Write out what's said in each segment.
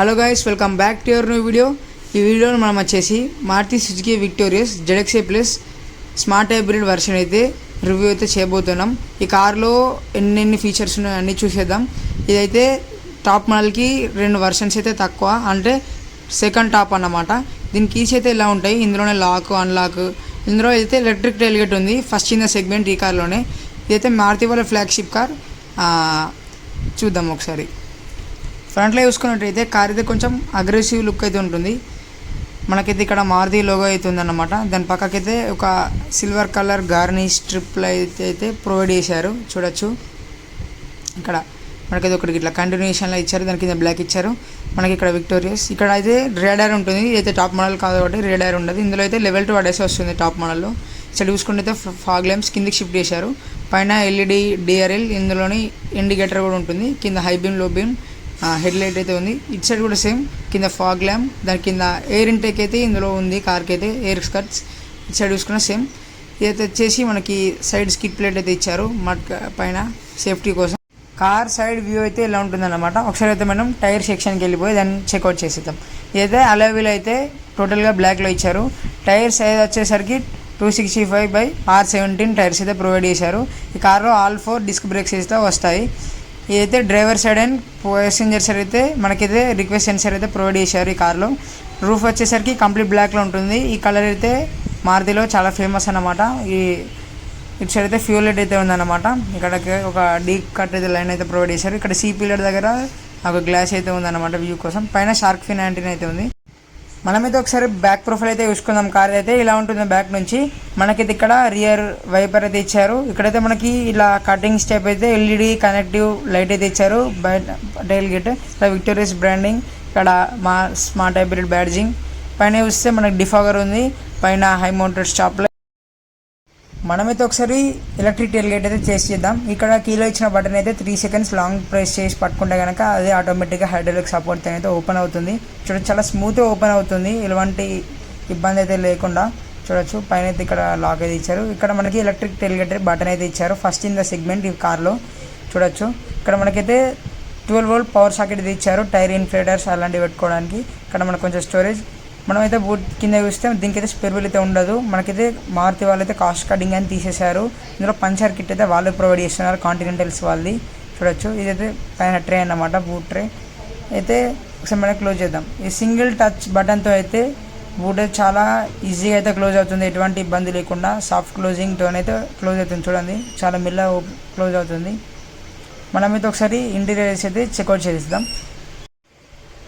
Hello guys, welcome back to your new video. ఈ వీడియోలో మనం వచ్చేసి Maruti Suzuki Victoris ZXi plus smart hybrid version అయితే రివ్యూ అయితే చేయబోతున్నాం. ఈ కార్లో ఎన్ని ఫీచర్స్ ఉన్నాయో అన్నీ చూసేద్దాం. ఇదైతే టాప్ మోడల్కి 2 వర్షన్స్ అయితే తక్కువ, అంటే సెకండ్ టాప్ అన్నమాట. దీని కీస్ అయితే ఇలా ఉంటాయి, ఇందులోనే లాక్ అన్లాక్. ఇందులో అయితే ఎలక్ట్రిక్ టైల్గేట్ ఉంది, ఫస్ట్ ఇన్ ద సెగ్మెంట్ ఈ కార్లోనే. ఇదైతే మారుతి వాళ్ళ ఫ్లాగ్షిప్ కార్. చూద్దాం ఒకసారి. ఫ్రంట్లో చూసుకున్నట్టయితే కార్ అయితే కొంచెం అగ్రెసివ్ లుక్ అయితే ఉంటుంది. మనకైతే ఇక్కడ మారుతి లోగో అయితే ఉందన్నమాట. దాని పక్కకైతే ఒక సిల్వర్ కలర్ గార్నిష్ స్ట్రిప్లు అయితే ప్రొవైడ్ చేశారు, చూడొచ్చు. ఇక్కడ మనకైతే ఒకటి ఇట్లా కంటిన్యూషన్లో ఇచ్చారు, దాని కింద బ్లాక్ ఇచ్చారు. మనకి ఇక్కడ విక్టోరియస్, ఇక్కడ అయితే రేడార్ ఉంటుంది. ఇదైతే టాప్ మోడల్ కాదు కాబట్టి రేడార్ ఉండదు. ఇందులో అయితే లెవెల్ 2 అడేసి వస్తుంది టాప్ మోడల్లో. ఇక్కడ చూసుకుంటే ఫాగ్ ల్యాంప్స్ కిందికి షిఫ్ట్ చేశారు. పైన LED DRL, ఇందులోని ఇండికేటర్ కూడా ఉంటుంది. కింద హై బీమ్ లో బీమ్ హెడ్ లైట్ అయితే ఉంది. ఇటు సైడ్ కూడా సేమ్, కింద ఫాగ్ ల్యాంప్, దాని కింద ఎయిర్ ఇంటేక్ అయితే ఇందులో ఉంది. కార్కి అయితే ఎయిర్ స్కర్ట్స్. ఇటు సైడ్ చూసుకున్న సేమ్. ఇదైతే వచ్చేసి మనకి సైడ్ స్కిడ్ ప్లేట్ అయితే ఇచ్చారు మడ్ పైన సేఫ్టీ కోసం. కార్ సైడ్ వ్యూ అయితే ఇలా ఉంటుందన్నమాట. ఒకసారి అయితే మనం టైర్ సెక్షన్కి వెళ్ళిపోయి దాన్ని చెక్అవుట్ చేసేద్దాం. ఇదైతే అలాయ్ వీల్ అయితే టోటల్గా బ్లాక్లో ఇచ్చారు. టైర్ సైజ్ వచ్చేసరికి 265/R17 టైర్స్ అయితే ప్రొవైడ్ చేశారు. ఈ కార్లో ఆల్ 4 డిస్క్ బ్రేక్స్ అయితే వస్తాయి. ఇదైతే driver side and passenger side అయితే మనకైతే రిక్వెస్ట్ సెన్సర్ అయితే ప్రొవైడ్ చేశారు ఈ కార్లో. రూఫ్ వచ్చేసరికి కంప్లీట్ బ్లాక్లో ఉంటుంది. ఈ కలర్ అయితే మారుతిలో చాలా ఫేమస్ అన్నమాట. ఇటు సైడ్ అయితే ఫ్యూల్ లైట్ అయితే ఉందన్నమాట. ఇక్కడ ఒక డీప్ కట్ అయితే లైన్ అయితే ప్రొవైడ్ చేశారు. ఇక్కడ C పిల్లర్ దగ్గర ఒక గ్లాస్ అయితే ఉందన్నమాట వ్యూ కోసం. పైన షార్క్ ఫిన్ యాంటీనా అయితే ఉంది. మనమైతే ఒకసారి బ్యాక్ ప్రొఫైల్ అయితే చూసుకుందాం. కార్ అయితే ఇలా ఉంటుంది బ్యాక్ నుంచి. మనకైతే ఇక్కడ రియర్ వైపర్ అయితే ఇచ్చారు. ఇక్కడైతే మనకి ఇలా కటింగ్ స్టెప్ అయితే LED కనెక్టివ్ లైట్ అయితే ఇచ్చారు. బయట టైల్ గేట్, ఇక్కడ విక్టోరియస్ బ్రాండింగ్, ఇక్కడ మా స్మార్ట్ హైబ్రిడ్ బ్యాడ్జింగ్. పైన చూస్తే మనకి డిఫాగర్ ఉంది, పైన హై మౌంటెడ్ స్టాప్ లైట్. మనమైతే ఒకసారి ఎలక్ట్రిక్ టైల్ గేట్ అయితే చేద్దాం. ఇక్కడ కీలో ఇచ్చిన బటన్ అయితే 3 సెకండ్స్ లాంగ్ ప్రెస్ చేసి పట్టుకుంటే కనుక అదే ఆటోమేటిక్గా హైడ్రాలిక్ సపోర్ట్ అయితే ఓపెన్ అవుతుంది. చూడొచ్చు, చాలా స్మూత్గా ఓపెన్ అవుతుంది, ఎలాంటి ఇబ్బంది అయితే లేకుండా. చూడొచ్చు, పైన అయితే ఇక్కడ లాక్ అయితే ఇచ్చారు. ఇక్కడ మనకి ఎలక్ట్రిక్ టైల్ గేట్ బటన్ అయితే ఇచ్చారు, ఫస్ట్ ఇన్ ద సెగ్మెంట్ ఈ కార్లో. చూడొచ్చు, ఇక్కడ మనకైతే 12V పవర్ సాకెట్ అయితే ఇచ్చారు, టైర్ ఇన్ఫ్లేటర్స్ అలాంటివి పెట్టుకోవడానికి. ఇక్కడ మనకు కొంచెం స్టోరేజ్. మనమైతే బూట్ కింద చూస్తే దీనికైతే స్పేర్ వీల్ అయితే ఉండదు. మనకైతే మారుతి వాళ్ళు అయితే కాస్ట్ కటింగ్ అని తీసేశారు. ఇందులో పంచర్ కిట్ అయితే వాళ్ళు ప్రొవైడ్ చేస్తున్నారు, కాంటినెంటల్స్ వాళ్ళది. చూడొచ్చు, ఇదైతే పైన ట్రే అన్నమాట, బూట్ ట్రే. అయితే ఒకసారి మనం క్లోజ్ చేద్దాం. ఈ సింగిల్ టచ్ బటన్తో అయితే బూట్ అయితే చాలా ఈజీగా అయితే క్లోజ్ అవుతుంది, ఎటువంటి ఇబ్బంది లేకుండా. సాఫ్ట్ క్లోజింగ్తో అయితే క్లోజ్ అవుతుంది. చూడండి, చాలా మెల్లగా క్లోజ్ అవుతుంది. మనమైతే ఒకసారి ఇంటీరియర్స్ అయితే చెక్అవుట్ చేద్దాం.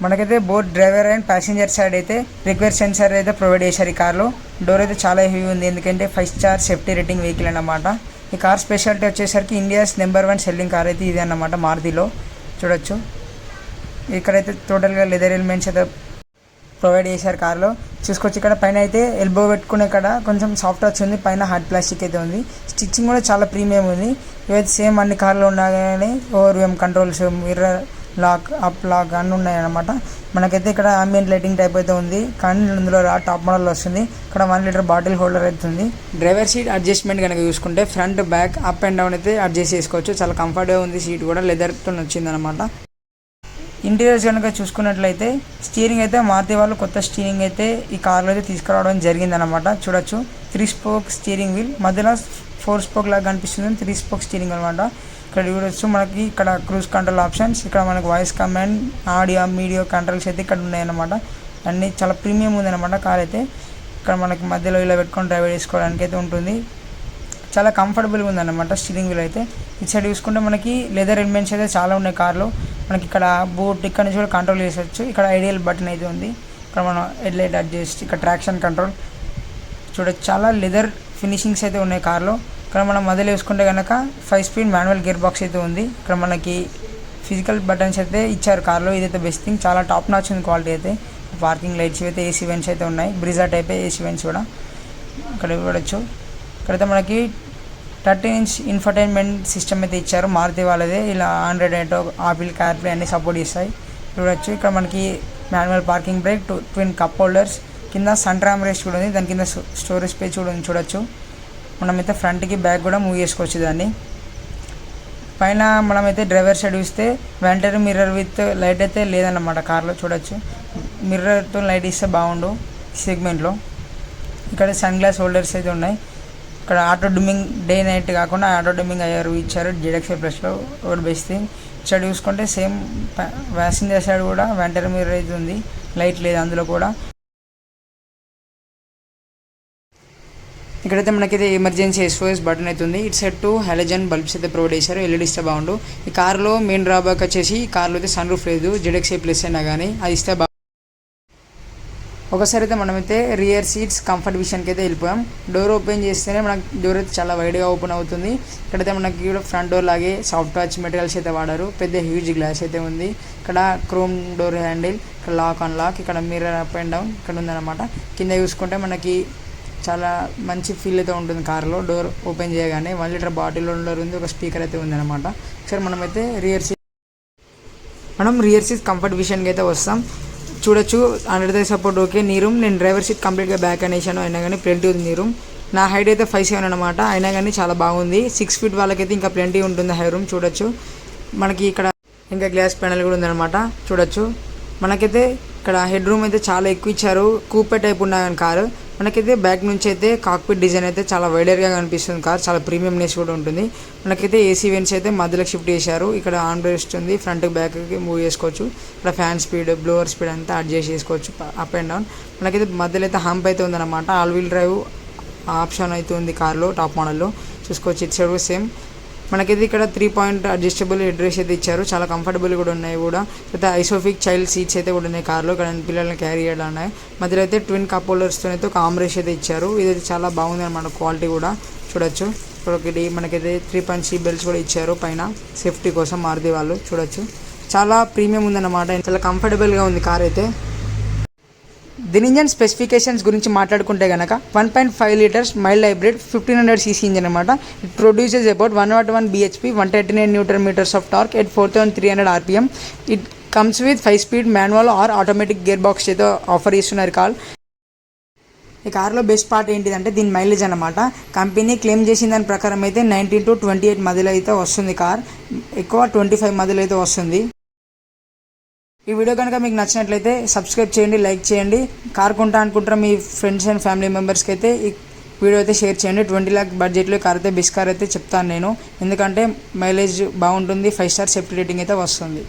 మనకైతే both driver and passenger side అయితే రిక్వెస్ట్ సెన్సర్ అయితే ప్రొవైడ్ చేశారు ఈ కార్లో. డోర్ అయితే చాలా హెవీ ఉంది, ఎందుకంటే 5 స్టార్ సేఫ్టీ రేటింగ్ వెహికల్ అన్నమాట. ఈ కార్ స్పెషాలిటీ వచ్చేసరికి ఇండియాస్ నెంబర్ 1 సెల్లింగ్ కార్ అయితే ఇది అన్నమాట మారుతిలో. చూడొచ్చు, ఇక్కడైతే టోటల్గా లెదర్ ఎలిమెంట్స్ అయితే ప్రొవైడ్ చేశారు కార్లో. చూసుకోవచ్చు, ఇక్కడ పైన అయితే ఎల్బో పెట్టుకునే ఇక్కడ కొంచెం సాఫ్ట్ టచ్ ఉంది, పైన హార్డ్ ప్లాస్టిక్ అయితే ఉంది. స్టిచ్చింగ్ కూడా చాలా ప్రీమియం ఉంది. ఇవైతే సేమ్ అన్ని కార్లో ఉండగానే ఓవర్వ్యూమ్ controls, mirror lock, up lock అన్నీ ఉన్నాయన్నమాట. మనకైతే ఇక్కడ అంబియంట్ లైటింగ్ టైప్ అయితే ఉంది, కానీ ఇందులో టాప్ మోడల్ వస్తుంది. ఇక్కడ 1 లీటర్ బాటిల్ హోల్డర్ అయితే ఉంది. డ్రైవర్ సీట్ అడ్జస్ట్మెంట్ కనుక చూసుకుంటే front back up and down అయితే అడ్జస్ట్ చేసుకోవచ్చు, చాలా కంఫర్ట్గా ఉంది. సీట్ కూడా లెదర్తో వచ్చింది అనమాట. ఇంటీరియర్స్ కనుక చూసుకున్నట్లయితే స్టీరింగ్ అయితే మారుతి వాళ్ళు కొత్త స్టీరింగ్ అయితే ఈ కార్లో అయితే తీసుకురావడం జరిగిందనమాట. చూడొచ్చు, 3 స్పోక్ స్టీరింగ్ వీల్, మధ్యలో 4 స్పోక్ లాగా కనిపిస్తుంది, 3 స్పోక్ స్టీరింగ్ అనమాట. ఇక్కడ చూడొచ్చు, మనకి ఇక్కడ క్రూజ్ కంట్రోల్ ఆప్షన్స్, ఇక్కడ మనకి voice command, audio video controls అయితే ఇక్కడ ఉన్నాయన్నమాట. అన్నీ చాలా ప్రీమియం ఉందన్నమాట కార్ అయితే. ఇక్కడ మనకి మధ్యలో ఇలా పెట్టుకొని డ్రైవ్ చేసుకోవడానికి అయితే ఉంటుంది, చాలా కంఫర్టబుల్గా ఉందన్నమాట స్టీరింగ్ వీల్ అయితే. ఇటు సైడ్ చూసుకుంటే మనకి లెదర్ ఎలిమెంట్స్ అయితే చాలా ఉన్నాయి కార్లో. మనకి ఇక్కడ బూట్ ఇక్కడ నుంచి కూడా కంట్రోల్ చేసవచ్చు. ఇక్కడ ఐడియల్ బటన్ అయితే ఉంది, ఇక్కడ మనం హెడ్ లైట్ అడ్జస్ట్, ఇక్కడ ట్రాక్షన్ కంట్రోల్. చూడొచ్చు, చాలా లెదర్ ఫినిషింగ్స్ అయితే ఉన్నాయి కార్లో. ఇక్కడ మనం మొదలు వేసుకుంటే కనుక 5 స్పీడ్ మాన్యువల్ గేర్ బాక్స్ అయితే ఉంది. ఇక్కడ మనకి ఫిజికల్ బటన్స్ అయితే ఇచ్చారు కార్లో, ఇదైతే బెస్ట్ థింగ్, చాలా టాప్ నాచ్ ఉంది క్వాలిటీ అయితే. పార్కింగ్ లైట్స్ అయితే AC వెంట్స్ అయితే ఉన్నాయి, బ్రిజా టైప్ AC వెంట్స్ కూడా ఇక్కడ చూడొచ్చు. ఇక్కడైతే మనకి 13-inch ఇన్ఫర్టైన్మెంట్ సిస్టమ్ అయితే ఇచ్చారు మారుతి వాళ్ళదే. ఇలా ఆండ్రాయిడ్ ఆటో, ఆపిల్ కార్ప్లే అన్ని సపోర్ట్ చేస్తాయి. చూడొచ్చు, ఇక్కడ మనకి manual parking break, twin cup holders, కింద సన్ ర్యామ్ రేస్ కూడా ఉంది, దాని కింద స్టోరేజ్ స్పేస్ కూడా ఉంది. చూడొచ్చు, మనమైతే ఫ్రంట్కి బ్యాక్ కూడా మూవ్ చేసుకోవచ్చు దాన్ని. పైన మనమైతే డ్రైవర్ సైడ్ చూస్తే వెంటనే మిర్రర్ విత్ లైట్ అయితే లేదన్నమాట కార్లో చూడొచ్చు. మిర్రర్తో లైట్ ఇస్తే బాగుండు సెగ్మెంట్లో. ఇక్కడ సన్ గ్లాస్ హోల్డర్స్ అయితే ఉన్నాయి. ఇక్కడ ఆటో డిమ్మింగ్ డే నైట్ కాకుండా ఆటో డిమ్మింగ్ అయ్యారు ఇచ్చారు ZXi ప్లస్లో. ఒకటి బెస్ట్ థింగ్. సైడ్ చూసుకుంటే సేమ్ ప్యాసింజర్ సైడ్ కూడా వెంటనే మిర్రర్ అయితే ఉంది, లైట్ లేదు అందులో కూడా. ఇక్కడైతే మనకైతే ఎమర్జెన్సీ SOS బటన్ అయితే ఉంది. ఇటు సైడ్ 2 హాలోజన్ బల్బ్స్ అయితే ప్రొవైడ్ చేశారు, LED ఇస్తే బాగుండు. ఈ కార్లో మెయిన్ డ్రాబ్యాక్ వచ్చేసి ఈ కార్లో అయితే సన్ రూఫ్ లేదు, ZXi ప్లస్ అయినా కానీ అది ఇస్తే ఒకసారి అయితే మనమైతే రియర్ సీట్స్ కంఫర్ట్ విషయానికి అయితే వెళ్ళిపోయాం. డోర్ ఓపెన్ చేస్తేనే మనకు డోర్ అయితే చాలా వైడ్గా ఓపెన్ అవుతుంది. ఇక్కడైతే మనకి కూడా ఫ్రంట్ డోర్ లాగే సాఫ్ట్ టచ్ మెటీరియల్స్ అయితే వాడారు. పెద్ద హ్యూజ్ గ్లాస్ అయితే ఉంది. ఇక్కడ క్రోమ్ డోర్ హ్యాండిల్, ఇక్కడ లాక్ అన్లాక్, ఇక్కడ మిర్రర్ అప్ అండ్ డౌన్ ఇక్కడ ఉందన్నమాట. కింద చూసుకుంటే మనకి చాలా మంచి ఫీల్ అయితే ఉంటుంది కార్లో. డోర్ ఓపెన్ చేయగానే 1 లీటర్ బాటిల్ హోల్డర్ ఉంది, ఒక స్పీకర్ అయితే ఉందన్నమాట. ఒకసారి మనమైతే రియర్ సీట్ కంఫర్ట్ విషయానికి అయితే వస్తాం. చూడొచ్చు అండర్ ద సపోర్ట్ ఓకే. నీ రూమ్ నేను డ్రైవర్ సీట్ కంప్లీట్గా బ్యాక్ అనేసాను, అయినా కానీ ప్lenty ఉంది నీ రూమ్. నా హైట్ అయితే 5'7" అనమాట, అయినా కానీ చాలా బాగుంది. 6 ఫీట్ వాళ్ళకైతే ఇంకా ప్lenty ఉంటుంది హై రూమ్. చూడొచ్చు మనకి ఇక్కడ ఇంకా గ్లాస్ ప్యానల్ కూడా ఉందన్నమాట. చూడొచ్చు మనకైతే ఇక్కడ హెడ్ రూమ్ అయితే చాలా ఎక్కువ ఇచ్చారు. కూపే టైప్ ఉన్న కారు. మనకైతే బ్యాక్ నుంచి అయితే కాక్పిట్ డిజైన్ అయితే చాలా వైడర్గా కనిపిస్తుంది కార్, చాలా ప్రీమియంనెస్ కూడా ఉంటుంది. మనకైతే AC వెంట్స్ అయితే మధ్యలోకి షిఫ్ట్ చేశారు. ఇక్కడ ఆన్ రెస్ట్ ఉంది, ఫ్రంట్ బ్యాక్కి మూవ్ చేసుకోవచ్చు. ఇక్కడ ఫ్యాన్ స్పీడ్, బ్లోవర్ స్పీడ్ అంతా అడ్జస్ట్ చేసుకోవచ్చు అప్ అండ్ డౌన్. మనకైతే మధ్యలో అయితే హంప్ అయితే ఉందన్నమాట. ఆల్ వీల్ డ్రైవ్ ఆప్షన్ అయితే ఉంది కార్లో, టాప్ మోడల్లో చూసుకోవచ్చు. ఇటు సైడ్ సేమ్ మనకైతే ఇక్కడ 3 పాయింట్ అడ్జస్టబుల్ హెడ్ రెస్ట్ అయితే ఇచ్చారు, చాలా కంఫర్టబుల్ కూడా ఉన్నాయి కూడా. అయితే ఐసోఫిక్ చైల్డ్ సీట్స్ అయితే కూడా ఉన్నాయి కార్లో, ఇక్కడ పిల్లల్ని క్యారీ చేయడం ఉన్నాయి. మధ్యలో అయితే ట్విన్ కప్ హోల్డర్స్తో అయితే ఒక ఆర్మ్ రెస్ట్ అయితే ఇచ్చారు. ఇదైతే చాలా బాగుంది అనమాట, క్వాలిటీ కూడా చూడొచ్చు. ఇక్కడ ఒకటి మనకైతే 3 సీట్ బెల్ట్స్ కూడా ఇచ్చారు పైన సేఫ్టీ కోసం మారుతి వాళ్ళు. చూడొచ్చు చాలా ప్రీమియం ఉందన్నమాట, చాలా కంఫర్టబుల్గా ఉంది కార్ అయితే. దీని ఇంజన్ స్పెసిఫికేషన్స్ గురించి మాట్లాడుకుంటే కనుక 1.5 litres mild hybrid 1500cc engine అనమాట. It produces about 101 bhp 139 Nm of torque at 4300 RPM. It comes with 5 speed manual or automatic gear box అయితే ఆఫర్ చేస్తున్నారు కార్. ఈ కార్లో బెస్ట్ పార్ట్ ఏంటిదంటే దీని మైలేజ్ అనమాట. కంపెనీ క్లెయిమ్ చేసిన దాని ప్రకారం అయితే 19 to 28 మధ్యలో అయితే వస్తుంది కార్, ఎక్కువ 25 మధ్యలో అయితే వస్తుంది. ఈ వీడియో కనుక మీకు నచ్చినట్లయితే సబ్స్క్రైబ్ చేయండి, లైక్ చేయండి. కార్ కొంటా అనుకుంటారా మీ ఫ్రెండ్స్ అండ్ ఫ్యామిలీ మెంబర్స్కి అయితే ఈ వీడియో అయితే షేర్ చేయండి. 20 lakh బడ్జెట్లో కార్ అయితే బెస్ట్ కార్ అయితే చెప్తాను నేను, ఎందుకంటే మైలేజ్ బాగుంటుంది, 5 స్టార్ సేఫ్టీ రేటింగ్ అయితే వస్తుంది.